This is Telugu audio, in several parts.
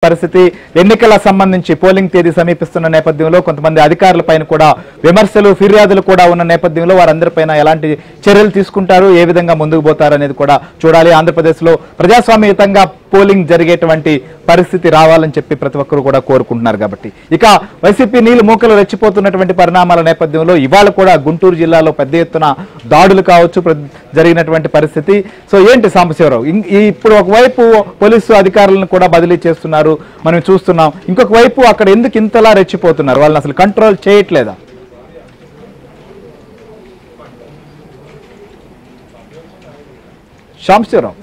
పరిస్థితి ఎన్నికల సంబంధించి పోలింగ్ తేదీ సమీపిస్తున్న నేపథ్యంలో కొంతమంది అధికారులపైన కూడా విమర్శలు ఫిర్యాదులు కూడా ఉన్న నేపథ్యంలో వారందరిపైన ఎలాంటి చర్యలు తీసుకుంటారు ఏ విధంగా ముందుకు పోతారు అనేది కూడా చూడాలి ఆంధ్రప్రదేశ్లో ప్రజాస్వామ్యయుతంగా పోలింగ్ జరిగేటువంటి పరిస్థితి రావాలని చెప్పి ప్రతి ఒక్కరు కూడా కోరుకుంటున్నారు కాబట్టి ఇక వైసీపీ నీళ్లు మూకలు రెచ్చిపోతున్నటువంటి పరిణామాల నేపథ్యంలో ఇవాళ కూడా గుంటూరు జిల్లాలో పెద్ద ఎత్తున దాడులు కావచ్చు జరిగినటువంటి పరిస్థితి సో ఏంటి సాంబశివరావు ఇప్పుడు ఒకవైపు పోలీసు అధికారులను కూడా బదిలీ చేస్తున్నారు మనం చూస్తున్నాం ఇంకొక వైపు అక్కడ ఎందుకు ఇంతలా రెచ్చిపోతున్నారు వాళ్ళని అసలు కంట్రోల్ చేయట్లేదా సాంబశివరావు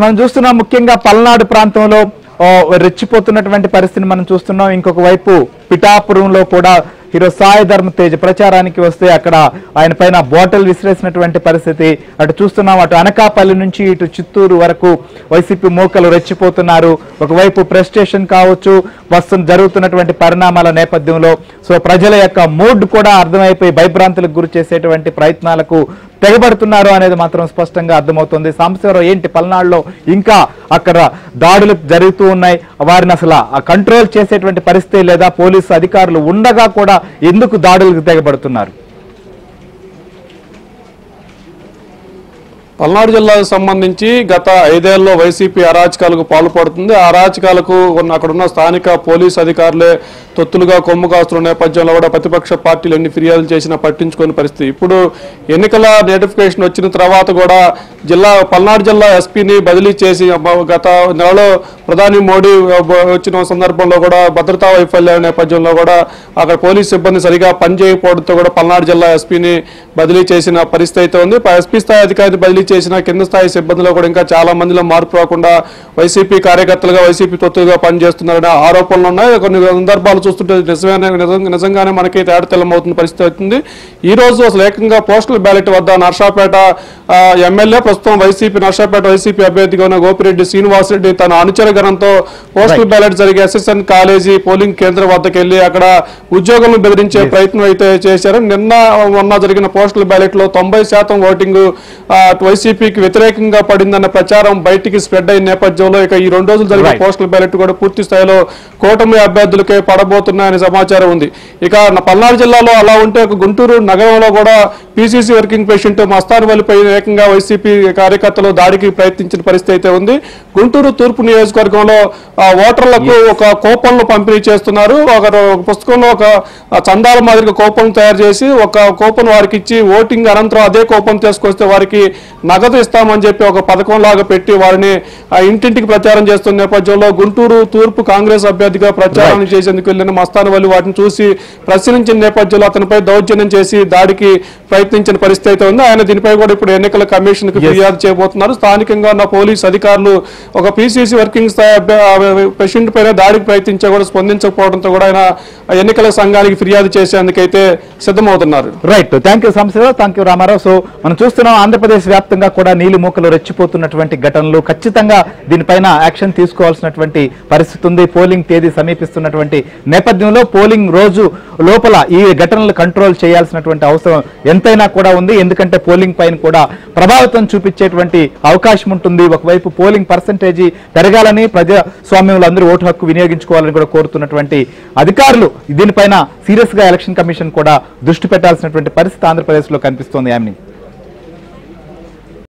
మనం చూస్తున్నాం ముఖ్యంగా పల్నాడు ప్రాంతంలో రెచ్చిపోతున్నటువంటి పరిస్థితిని మనం చూస్తున్నాం ఇంకొక వైపు పిఠాపురంలో కూడా హీరో సాయి ధర్మ తేజ్ ప్రచారానికి వస్తే అక్కడ ఆయన పైన బాటిల్ విసిరేసినటువంటి పరిస్థితి అటు చూస్తున్నాం అటు అనకాపల్లి నుంచి ఇటు చిత్తూరు వరకు వైసీపీ మూకలు రెచ్చిపోతున్నారు ఒకవైపు ప్రెస్ స్టేషన్ కావచ్చు జరుగుతున్నటువంటి పరిణామాల నేపథ్యంలో సో ప్రజల యొక్క మూడ్ కూడా అర్థమైపోయి భయభ్రాంతులకు గురి చేసేటువంటి ప్రయత్నాలకు తెగబడుతున్నారు అనేది మాత్రం స్పష్టంగా అర్థమవుతుంది సాంబశివరావు ఏంటి పల్నాడులో ఇంకా అక్కడ దాడులు జరుగుతూ ఉన్నాయి వారిని అసలు కంట్రోల్ చేసేటువంటి పరిస్థితి లేదా పోలీసు అధికారులు ఉండగా కూడా ఎందుకు దాడులకు తెగబడుతున్నారు పల్నాడు జిల్లాకు సంబంధించి గత 5 ఏళ్లలో వైసీపీ అరాచకాలకు పాల్పడుతుంది ఆ అరాచకాలకు అక్కడున్న స్థానిక పోలీసు అధికారులే తొత్తులుగా కొమ్ము కాస్తున్న నేపథ్యంలో కూడా ప్రతిపక్ష పార్టీలు ఎన్ని ఫిర్యాదులు చేసినా పట్టించుకునే పరిస్థితి ఇప్పుడు ఎన్నికల నోటిఫికేషన్ వచ్చిన తర్వాత కూడా పల్నాడు జిల్లా ఎస్పీని బదిలీ చేసి గత నెలలో ప్రధాని మోడీ వచ్చిన సందర్భంలో కూడా భద్రతా వైఫల్యాల నేపథ్యంలో కూడా అక్కడ పోలీసు సిబ్బంది సరిగా పనిచేయకపోవడంతో కూడా పల్నాడు జిల్లా ఎస్పీని బదిలీ చేసిన పరిస్థితి అయితే ఉంది ఎస్పీ స్థాయి అధికారిని బదిలీ చేసిన కింద స్థాయి సిబ్బందిలో కూడా ఇంకా చాలా మందిలో మార్పు రాకుండా వైసీపీ కార్యకర్తలుగా వైసీపీ తొత్తులుగా పనిచేస్తున్నారనే ఆరోపణలు ఉన్నాయి కొన్ని సందర్భాలు చూస్తుంటే నిజంగానే మనకి తేడతెల్లమవుతున్న పరిస్థితి అవుతుంది ఈ రోజు అసలు ఏకంగా పోస్టల్ బ్యాలెట్ వద్ద నర్సాపేట ఎమ్మెల్యే ప్రస్తుతం వైసీపీ నర్సాపేట వైసీపీ అభ్యర్థిగా ఉన్న గోపిరెడ్డి శ్రీనివాసరెడ్డి తన అనుచర గణంతో పోస్టల్ బ్యాలెట్ జరిగే ఎస్ఎస్ఎన్ కాలేజీ పోలింగ్ కేంద్రం వద్దకు వెళ్లి అక్కడ ఉద్యోగులను బెదిరించే ప్రయత్నం అయితే చేశారు మొన్న జరిగిన పోస్టల్ బ్యాలెట్ లో 90% ఓటింగ్ వైసీపీకి వ్యతిరేకంగా పడిందన్న ప్రచారం బయటికి స్ప్రెడ్ అయిన నేపథ్యంలో ఇక ఈ 2 రోజులు జరిగిన పోస్టల్ బ్యాలెట్ కూడా పూర్తి స్థాయిలో కూటమి అభ్యర్థులకే పడబోతున్నాయనే సమాచారం ఉంది ఇక పల్నాడు జిల్లాలో అలా ఉంటే గుంటూరు నగరంలో కూడా పీసీసీ వర్కింగ్ ప్రెసిడెంట్ మస్తాన్ వలిపై ఏకంగా వైసీపీ కార్యకర్తలు దాడికి ప్రయత్నించిన పరిస్థితి అయితే ఉంది గుంటూరు తూర్పు నియోజకవర్గంలో ఓటర్లకు ఒక కూపన్లు పంపిణీ చేస్తున్నారు ఒక పుస్తకంలో ఒక చందాల మాదిరిగా కూపన్ తయారు చేసి ఒక కూపన్ వారికి ఇచ్చి ఓటింగ్ అనంతరం అదే కూపన్ తీసుకొస్తే వారికి నగదు ఇస్తామని చెప్పి ఒక పథకం లాగా పెట్టి వారిని ఇంటింటికి ప్రచారం చేస్తున్న నేపథ్యంలో గుంటూరు తూర్పు కాంగ్రెస్ అభ్యర్థిగా ప్రచారం చేసేందుకు వెళ్లిన మస్తాన్ వల్లి వాటిని చూసి ప్రశ్నించిన నేపథ్యంలో అతనిపై దౌర్జన్యం చేసి దాడికి ప్రయత్నించిన పరిస్థితి అయితే ఉంది ఆయన దీనిపై కూడా ఇప్పుడు ఎన్నికల కమిషన్ కు ఫిర్యాదు చేయబోతున్నారు స్థానికంగా ఉన్న పోలీసు అధికారులు ఒక పీసీసీ వర్కింగ్ ప్రెసిడెంట్ పైన దాడికి ప్రయత్నించా కూడా స్పందించకపోవడంతో కూడా ఆయన ఎన్నికల సంఘానికి ఫిర్యాదు చేసేందుకైతే సిద్ధమవుతున్నారు right thank you Sambasivarao thank you Ramarao so మనం చూస్తున్నాం ఆంధ్రప్రదేశ్ వ్యాప్తంగా కూడా నీలి మూకలు రెచ్చిపోతున్నటువంటి ఘటనలు ఖచ్చితంగా దీనిపైన యాక్షన్ తీసుకోవాల్సినటువంటి పరిస్థితి ఉంది పోలింగ్ తేదీ సమీపిస్తున్నటువంటి నేపథ్యంలో పోలింగ్ రోజు లోపల ఈ ఘటనలు కంట్రోల్ చేయాల్సినటువంటి అవసరం ఎంతైనా కూడా ఉంది ఎందుకంటే పోలింగ్ పైన కూడా ప్రభావితం చూపించేటువంటి అవకాశం ఉంటుంది ఒకవైపు పోలింగ్ పర్సంటేజీ పెరగాలని ప్రజాస్వామ్యంలో అందరూ ఓటు హక్కు వినియోగించుకోవాలని కూడా కోరుతున్నటువంటి అధికారులు దీనిపైన సీరియస్ గా ఎలక్షన్ కమిషన్ కూడా దృష్టి పెట్టాల్సినటువంటి పరిస్థితి ఆంధ్రప్రదేశ్ లో కనిపిస్తోంది యామిని